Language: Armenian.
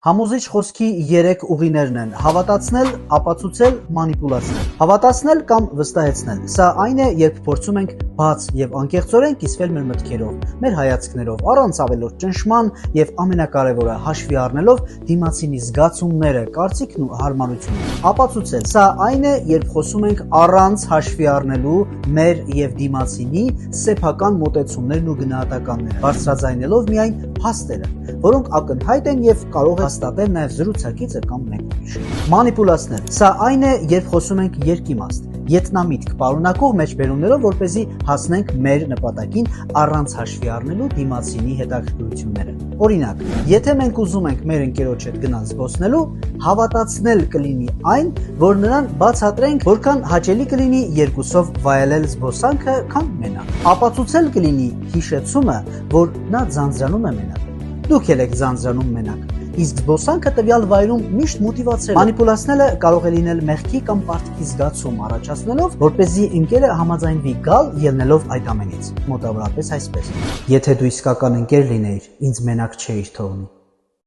Համոզիչ խոսքի 3 ուղիներն են՝ հավատացնել, ապացուցել, մանիպուլացնել։ Հավատացնել կամ վստահեցնել։ Սա այն է, երբ փորձում ենք բաց եւ անկեղծորեն կիսվել մեր մտքերով, մեր հայացքներով, առանց ավելորդ ճնշման եւ ամենակարևորը հաշվի առնելով դիմացինի զգացումները, կարծիքն ու հարմարությունը։ Ապացուցել։ Սա այն է, երբ խոսում ենք առանց հաշվի առնելու մեր եւ դիմացինի սեփական մոտեցումներն ու գնահատականները, բարձրաձայնելով միայն փաստերը, որոնք ակնհայտ են եւ կարող է հաստատել նաև զրուցակիցը կամ մեկ ուրիշը։ Մանիպուլացնել։ Սա այն է, երբ խոսում ենք երկիմաստ, ետնամիտք պարունակող մեջբերումներով, որպեսզի հասնենք մեր նպատակին առանց հաշվի առնելու դիմացինի հետաքրքրությունները։ Օրինակ, եթե մենք ուզում ենք մեր ընկերոջ հետ գնալ զբոսնելու, հավատացնել կլինի այն, որ նրան բացատրենք, որքան հաճելի կլինի երկուսով վայելել զբոսանքը, քան մենակ։ Ապացուցել կլինի հիշեցումը, որ նա ձանձրանում է մենակ։ Դուք եք ձանձրանում մենակ, իսկ զբոսանքը տվյալ վայրում միշտ մոտիվացրել։ Մանիպուլացնելը կարող է լինել մեղքի կամ պարտքի զգացում առաջացնելով, որպեսզի ընկերը համաձայնվի գալ ելնելով այդ ամենից։ Մոտավորապես այսպես. Եթե դու իսկական ընկեր լինեիր, ինձ մենակ չէիր թողնի։